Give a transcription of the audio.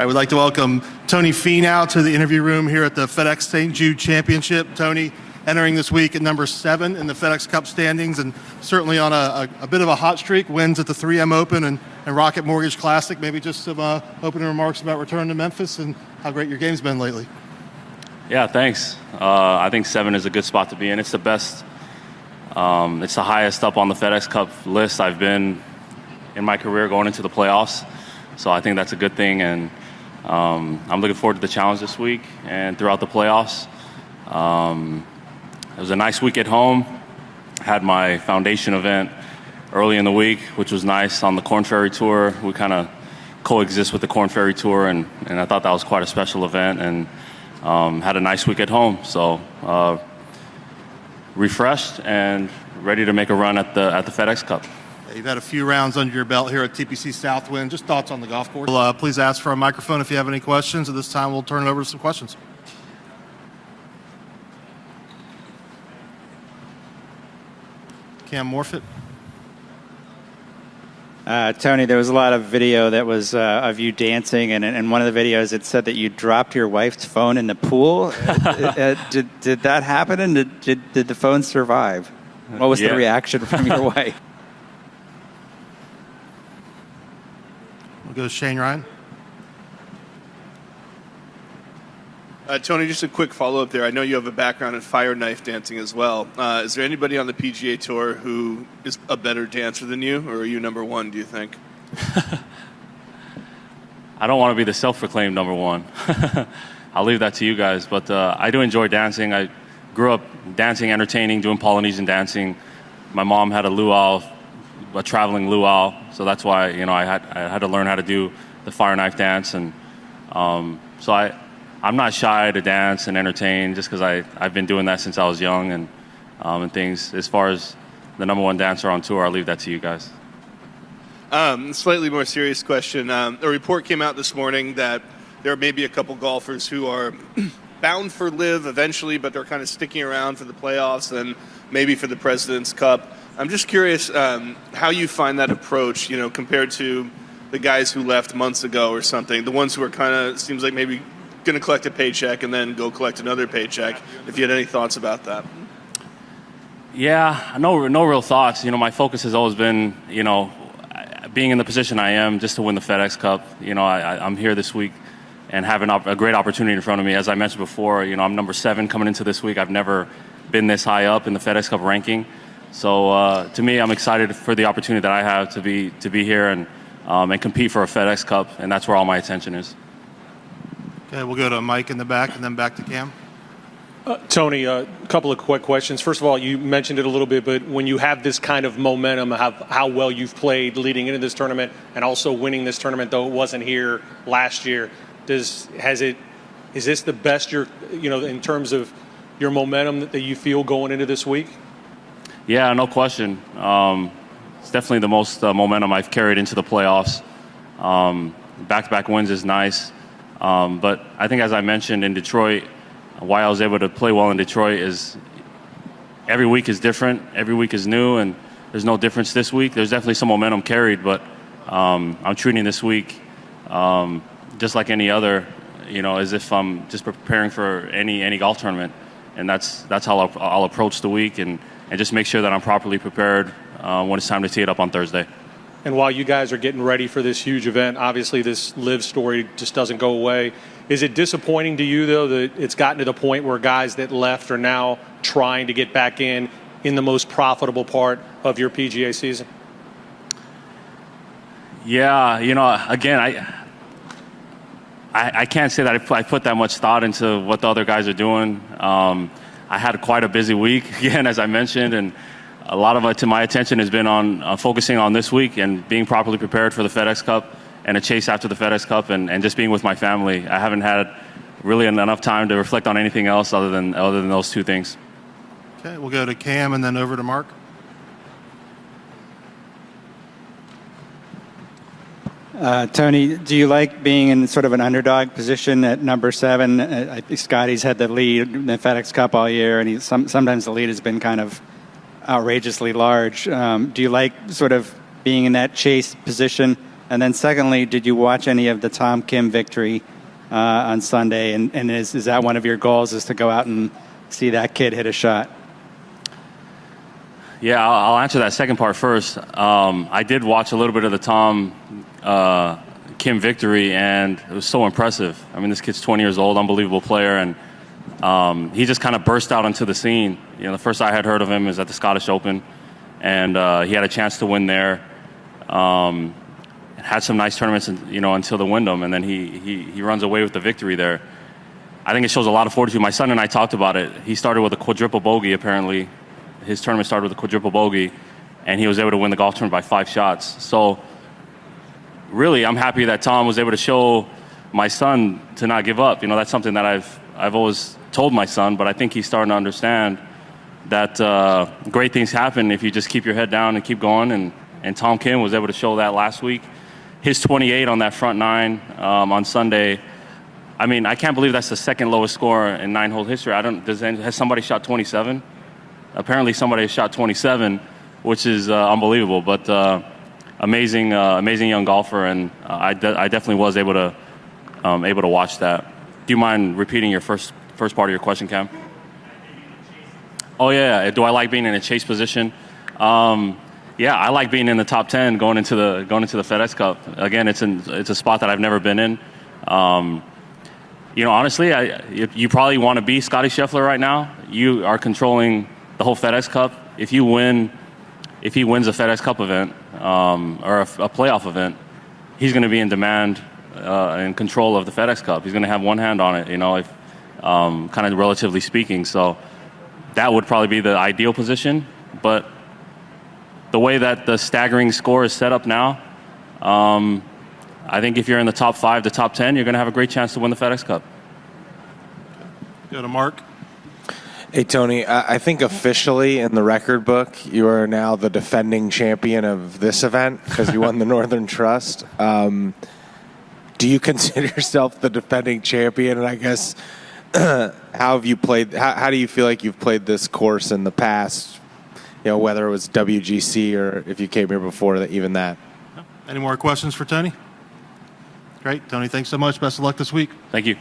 we'd like to welcome Tony Finau to the interview room here at the FedEx St. Jude Championship. Tony entering this week at number 7 in the FedEx Cup standings, and certainly on a bit of a hot streak, wins at the 3M Open and Rocket Mortgage Classic. Maybe just some opening remarks about returning to Memphis and how great your game's been lately. Yeah, thanks. I think 7 is a good spot to be in. It's the best. It's the highest up on the FedEx Cup list I've been in my career going into the playoffs. So I think that's a good thing, and I'm looking forward to the challenge this week and throughout the playoffs. It was a nice week at home. Had my foundation event early in the week, which was nice on the Korn Ferry Tour. We kind of coexist with the Korn Ferry Tour, and I thought that was quite a special event, and had a nice week at home. So refreshed and ready to make a run at the FedEx Cup. You've had a few rounds under your belt here at TPC Southwind. Just thoughts on the golf course? Please ask for a microphone if you have any questions. At this time, we'll turn it over to some questions. Cam Morfitt. Tony, there was a lot of video that was of you dancing, and in one of the videos it said that you dropped your wife's phone in the pool. Did that happen, and did the phone survive? What was the reaction from your wife? We'll go to Shane Ryan. Tony, just a quick follow-up there. I know you have a background in fire knife dancing as well. Is there anybody on the PGA Tour who is a better dancer than you, or are you number one, do you think? I don't want to be the self-proclaimed number one. I'll leave that to you guys. But I do enjoy dancing. I grew up dancing, entertaining, doing Polynesian dancing. My mom had a traveling luau, so that's why I had to learn how to do the fire knife dance, and so I'm not shy to dance and entertain just because I've been doing that since I was young and things. As far as the number one dancer on tour, I'll leave that to you guys. Slightly more serious question. A report came out this morning that there may be a couple golfers who are bound for LIV eventually, but they're kind of sticking around for the playoffs and maybe for the President's Cup. I'm just curious how you find that approach, compared to the guys who left months ago or something, the ones who are kind of, seems like maybe going to collect a paycheck and then go collect another paycheck, if you had any thoughts about that. Yeah, no real thoughts. My focus has always been, being in the position I am just to win the FedEx Cup. I'm here this week and having a great opportunity in front of me. As I mentioned before, I'm number 7 coming into this week. I've never been this high up in the FedEx Cup ranking. So to me, I'm excited for the opportunity that I have to be here and compete for a FedEx Cup, and that's where all my attention is. Okay, we'll go to Mike in the back and then back to Cam. Tony, a couple of quick questions. First of all, you mentioned it a little bit, but when you have this kind of momentum, how well you've played leading into this tournament and also winning this tournament, though it wasn't here last year, is this the best in terms of your momentum that you feel going into this week? Yeah, no question. It's definitely the most momentum I've carried into the playoffs. Back-to-back wins is nice. But I think, as I mentioned, in Detroit, why I was able to play well in Detroit is every week is different. Every week is new, and there's no difference this week. There's definitely some momentum carried, but I'm treating this week just like any other, as if I'm just preparing for any golf tournament. And that's how I'll approach the week and just make sure that I'm properly prepared when it's time to tee it up on Thursday. And while you guys are getting ready for this huge event, obviously this LIV story just doesn't go away. Is it disappointing to you, though, that it's gotten to the point where guys that left are now trying to get back in the most profitable part of your PGA season? Yeah, again, I can't say that I put that much thought into what the other guys are doing. I had quite a busy week, again, as I mentioned, and a lot of my attention has been on focusing on this week and being properly prepared for the FedEx Cup and a chase after the FedEx Cup and just being with my family. I haven't had really enough time to reflect on anything else other than those two things. Okay, we'll go to Cam and then over to Mark. Tony, do you like being in sort of an underdog position at number 7? I think Scotty's had the lead in the FedEx Cup all year, and sometimes the lead has been kind of outrageously large. Do you like sort of being in that chase position And then secondly, did you watch any of the Tom Kim victory on Sunday? And is that one of your goals, is to go out and see that kid hit a shot? Yeah, I'll answer that second part first. I did watch a little bit of the Tom Kim victory, and it was so impressive. I mean, this kid's 20 years old, unbelievable player, and he just kind of burst out into the scene. You know, the first I had heard of him was at the Scottish Open, and he had a chance to win there. Had some nice tournaments, you know, until the Wyndham, and then he runs away with the victory there. I think it shows a lot of fortitude. My son and I talked about it. He started with a quadruple bogey, apparently. His tournament started with a quadruple bogey, and he was able to win the golf tournament by 5 shots. So, really, I'm happy that Tom was able to show my son to not give up. You know, that's something that I've always told my son, but I think he's starting to understand that great things happen if you just keep your head down and keep going. And Tom Kim was able to show that last week. His 28 on that front 9 on Sunday. I mean, I can't believe that's the second lowest score in 9-hole history. Has somebody shot 27? Apparently somebody shot 27, which is unbelievable. But amazing young golfer, and I definitely was able to watch that. Do you mind repeating your first part of your question, Cam? Oh yeah, do I like being in a chase position? Yeah, I like being in the top 10 going into the FedEx Cup. Again, it's a spot that I've never been in. You know, honestly, you probably want to be Scotty Scheffler right now. You are controlling the whole FedEx Cup. If he wins a FedEx Cup event or a playoff event, he's going to be in demand and control of the FedEx Cup. He's going to have one hand on it, you know, kind of relatively speaking. So that would probably be the ideal position. But the way that the staggering score is set up now, I think if you're in the top 5 to top 10, you're going to have a great chance to win the FedEx Cup. Go to Mark. Hey, Tony, I think officially in the record book, you are now the defending champion of this event because you won the Northern Trust. Do you consider yourself the defending champion? And I guess, how have you played? How do you feel like you've played this course in the past? You know, whether it was WGC or if you came here before that, even that. Any more questions for Tony? Great. Tony, thanks so much. Best of luck this week. Thank you.